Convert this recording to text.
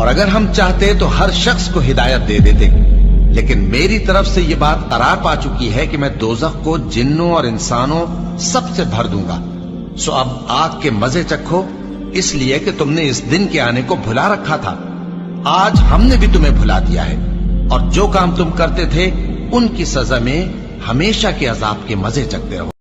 और अगर हम चाहते तो हर शख्स को हिदायत दे देते, लेकिन मेरी तरफ से ये बात करार पा चुकी है कि मैं दोज़ख को जिन्नों और इंसानों सबसे भर दूंगा। सो अब आग के मजे चखो, इसलिए कि तुमने इस दिन के आने को भुला रखा था। आज हमने भी तुम्हें भुला दिया है, और जो काम तुम करते थे उनकी सजा में हमेशा के अजाब के मजे चखते रहो।